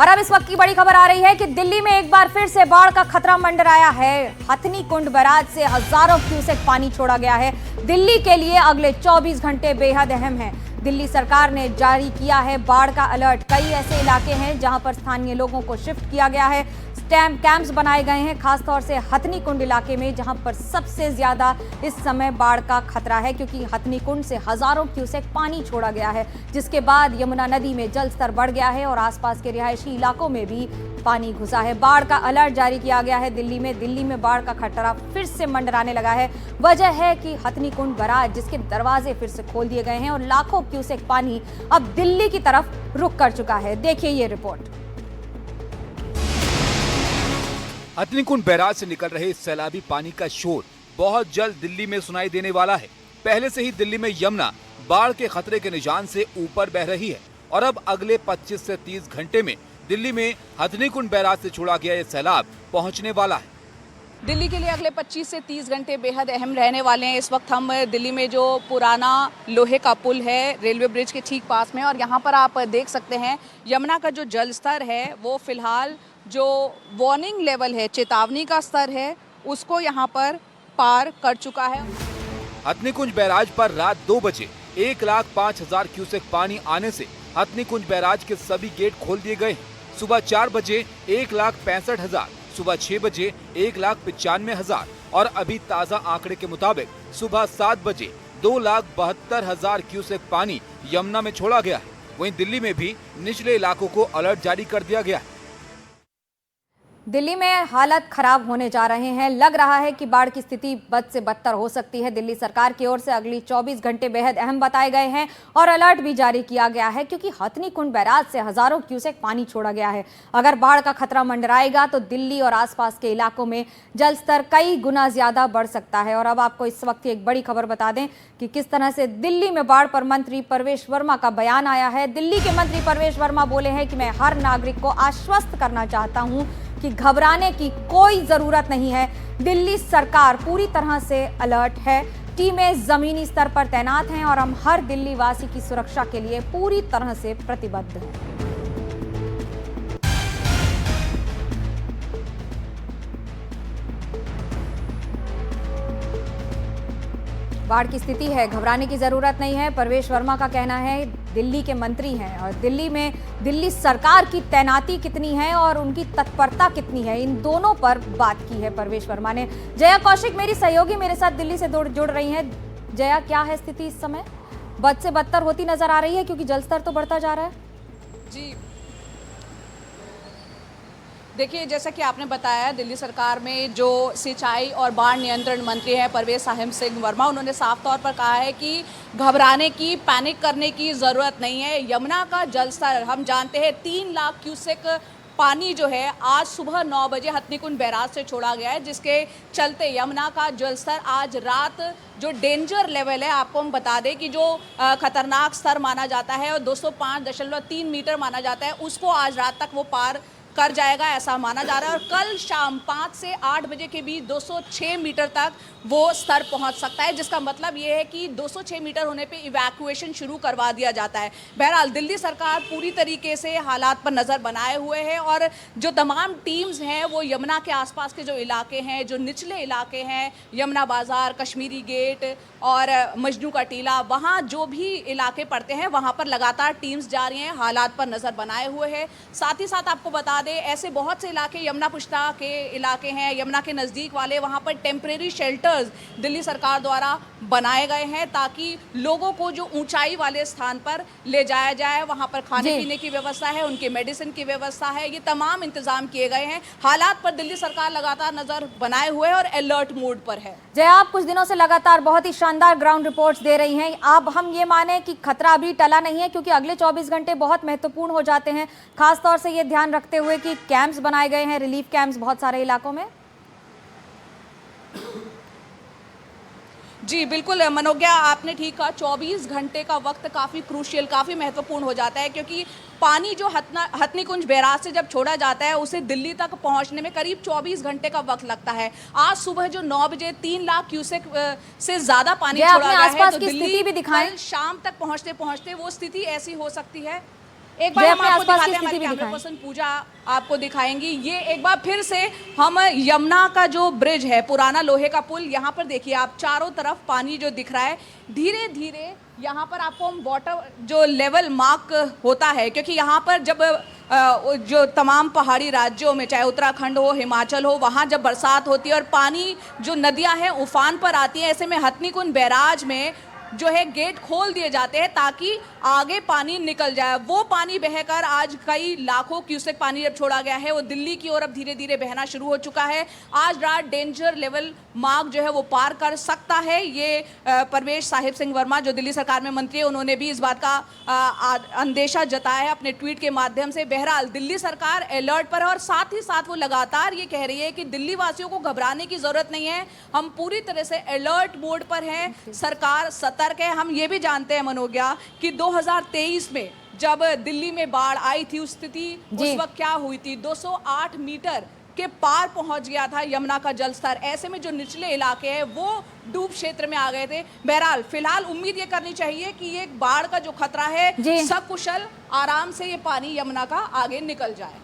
और अब इस वक्त की बड़ी खबर आ रही है कि दिल्ली में एक बार फिर से बाढ़ का खतरा मंडराया है। हथनी कुंड बैराज से हजारों क्यूसेक पानी छोड़ा गया है। दिल्ली के लिए अगले 24 घंटे बेहद अहम हैं। दिल्ली सरकार ने जारी किया है बाढ़ का अलर्ट। कई ऐसे इलाके हैं जहां पर स्थानीय लोगों को शिफ्ट किया गया है। कैंप्स बनाए गए हैं, खासतौर से हथनी कुंड इलाके में, जहां पर सबसे ज्यादा इस समय बाढ़ का खतरा है, क्योंकि हथनी कुंड से हजारों क्यूसेक पानी छोड़ा गया है, जिसके बाद यमुना नदी में जल स्तर बढ़ गया है और आसपास के रिहायशी इलाकों में भी पानी घुसा है। बाढ़ का अलर्ट जारी किया गया है दिल्ली में बाढ़ का खतरा फिर से मंडराने लगा है। वजह है कि हथनी कुंड बैराज, जिसके दरवाजे फिर से खोल दिए गए हैं और लाखों क्यूसेक पानी अब दिल्ली की तरफ रुख कर चुका है। देखिए ये रिपोर्ट। हथनी कुंड बैराज से निकल रहे सैलाबी पानी का शोर बहुत जल्द दिल्ली में सुनाई देने वाला है। पहले से ही दिल्ली में यमुना बाढ़ के खतरे के निशान से ऊपर बह रही है और अब अगले 25 से 30 घंटे में दिल्ली में हथनी कुंड बैराज से छोड़ा गया ये सैलाब पहुंचने वाला है। दिल्ली के लिए अगले 25 से 30 घंटे बेहद अहम रहने वाले हैं। इस वक्त हम दिल्ली में जो पुराना लोहे का पुल है रेलवे ब्रिज के ठीक पास में, और यहाँ पर आप देख सकते हैं यमुना का जो जल स्तर है वो फिलहाल जो वार्निंग लेवल है, चेतावनी का स्तर है, उसको यहाँ पर पार कर चुका है। हथनी कुंज बैराज पर रात 2 बजे 1,05,000 क्यूसेक पानी आने से हथनी कुंज बैराज के सभी गेट खोल दिए गए हैं। सुबह 4 बजे 1,65,000, सुबह 6 बजे 1,95,000 और अभी ताज़ा आंकड़े के मुताबिक सुबह 7 बजे 2,72,000 क्यूसेक पानी यमुना में छोड़ा गया है। वहीं दिल्ली में भी निचले इलाकों को अलर्ट जारी कर दिया गया है। दिल्ली में हालत खराब होने जा रहे हैं। लग रहा है कि बाढ़ की स्थिति बद से बदतर हो सकती है। दिल्ली सरकार की ओर से अगली 24 घंटे बेहद अहम बताए गए हैं और अलर्ट भी जारी किया गया है, क्योंकि हथनी कुंड बैराज से हजारों क्यूसेक पानी छोड़ा गया है। अगर बाढ़ का खतरा मंडराएगा तो दिल्ली और आसपास के इलाकों में जल स्तर कई गुना ज्यादा बढ़ सकता है। और अब आपको इस वक्त की एक बड़ी खबर बता दें कि किस तरह से दिल्ली में बाढ़ पर मंत्री परवेश वर्मा का बयान आया है। दिल्ली के मंत्री परवेश वर्मा बोले हैं कि मैं हर नागरिक को आश्वस्त करना चाहता हूं कि घबराने की कोई जरूरत नहीं है। दिल्ली सरकार पूरी तरह से अलर्ट है। टीमें जमीनी स्तर पर तैनात हैं और हम हर दिल्ली वासी की सुरक्षा के लिए पूरी तरह से प्रतिबद्ध हैं। बाढ़ की स्थिति है, घबराने की जरूरत नहीं है, परवेश वर्मा का कहना है। दिल्ली के मंत्री हैं और दिल्ली सरकार की तैनाती कितनी है और उनकी तत्परता कितनी है, इन दोनों पर बात की है परवेश वर्मा ने। जया कौशिक मेरी सहयोगी मेरे साथ दिल्ली से जुड़ रही हैं। जया, क्या है स्थिति इस समय? बद से बदतर होती नजर आ रही है, क्योंकि जलस्तर तो बढ़ता जा रहा है। जी देखिए, जैसा कि आपने बताया, दिल्ली सरकार में जो सिंचाई और बाढ़ नियंत्रण मंत्री हैं परवेश सिंह वर्मा, उन्होंने साफ तौर पर कहा है कि घबराने की, पैनिक करने की ज़रूरत नहीं है। यमुना का जलस्तर हम जानते हैं 3 लाख क्यूसेक पानी जो है आज सुबह 9 बजे हथनी कुंड बैराज से छोड़ा गया है, जिसके चलते यमुना का जलस्तर आज रात जो डेंजर लेवल है, आपको हम बता दें कि जो खतरनाक स्तर माना जाता है और 205.3 मीटर माना जाता है, उसको आज रात तक वो पार कर जाएगा, ऐसा माना जा रहा है। और कल शाम 5 से 8 बजे के बीच 206 मीटर तक वो स्तर पहुंच सकता है, जिसका मतलब ये है कि 206 मीटर होने पे इवैक्यूएशन शुरू करवा दिया जाता है। बहरहाल दिल्ली सरकार पूरी तरीके से हालात पर नज़र बनाए हुए है और जो तमाम टीम्स हैं वो यमुना के आसपास के जो इलाके हैं, जो निचले इलाके हैं, यमुना बाज़ार, कश्मीरी गेट और मजनू का टीला, वहाँ जो भी इलाके पड़ते हैं वहाँ पर लगातार टीम्स जा रही हैं, हालात पर नज़र बनाए हुए हैं। साथ ही साथ आपको बता दें, ऐसे बहुत से इलाके यमुना पुष्ता के इलाके हैं, यमुना के नज़दीक वाले, वहाँ पर टेम्परेरी शेल्टर्स दिल्ली सरकार द्वारा बनाए गए हैं ताकि लोगों को जो ऊंचाई वाले स्थान पर ले जाया जाए। वहाँ पर खाने पीने की व्यवस्था है, उनके मेडिसिन की व्यवस्था है, ये तमाम इंतजाम किए गए हैं। हालात पर दिल्ली सरकार लगातार नज़र बनाए हुए है और अलर्ट मोड पर है। जया, आप कुछ दिनों से लगातार बहुत ही शानदार ग्राउंड रिपोर्ट्स दे रही हैं। अब हम ये माने कि खतरा अभी टला नहीं है, क्योंकि अगले 24 घंटे बहुत महत्वपूर्ण हो जाते हैं, खासतौर से ये ध्यान रखते हुए कि कैंप्स बनाए गए हैं, रिलीफ कैंप्स बहुत सारे इलाकों में। जी बिल्कुल मनोज्ञा, आपने ठीक कहा। 24 घंटे का वक्त काफ़ी क्रूशियल, काफ़ी महत्वपूर्ण हो जाता है, क्योंकि पानी जो हथनी कुंज बैराज से जब छोड़ा जाता है उसे दिल्ली तक पहुंचने में करीब 24 घंटे का वक्त लगता है। आज सुबह जो 9 बजे 3 लाख क्यूसेक से ज़्यादा पानी छोड़ा गया है, तो दिल्ली भी शाम तक पहुंचते पहुंचते वो स्थिति ऐसी हो सकती है। एक बार जय, हम अपने आपको आसपास की दिखाते हैं, स्थिति हमारी भी कैमरा दिखाएं। पर्सन पूजा आपको दिखाएंगी। ये एक बार फिर से हम यमुना का जो ब्रिज है, पुराना लोहे का पुल, यहाँ पर देखिए आप, चारों तरफ पानी जो दिख रहा है। धीरे धीरे यहाँ पर आपको हम वाटर जो लेवल मार्क होता है, क्योंकि यहाँ पर जब जो तमाम पहाड़ी राज्यों में, चाहे उत्तराखंड हो, हिमाचल हो, वहाँ जब बरसात होती है और पानी जो नदियाँ हैं उफान पर आती हैं, ऐसे में हथनी कुंड बैराज में जो है गेट खोल दिए जाते हैं ताकि आगे पानी निकल जाए। वो पानी बहकर आज कई लाखों क्यूसेक पानी जब छोड़ा गया है वो दिल्ली की ओर अब धीरे धीरे बहना शुरू हो चुका है। आज रात डेंजर लेवल मार्क जो है वो पार कर सकता है। ये परवेश साहिब सिंह वर्मा जो दिल्ली सरकार में मंत्री है, उन्होंने भी इस बात का अंदेशा जताया है अपने ट्वीट के माध्यम से। बहरहाल दिल्ली सरकार अलर्ट पर है और साथ ही साथ वो लगातार ये कह रही है कि दिल्ली वासियों को घबराने की जरूरत नहीं है, हम पूरी तरह से अलर्ट मोड पर हैं, सरकार सतर्क है। हम ये भी जानते हैं मनोज्ञा कि 2023 में जब दिल्ली में बाढ़ आई थी, उस स्थिति उस वक्त क्या हुई थी, 208 मीटर के पार पहुंच गया था यमुना का जलस्तर। ऐसे में जो निचले इलाके हैं वो डूब क्षेत्र में आ गए थे। बहरहाल फिलहाल उम्मीद ये करनी चाहिए कि ये बाढ़ का जो खतरा है सकुशल आराम से ये पानी यमुना का आगे निकल जाए।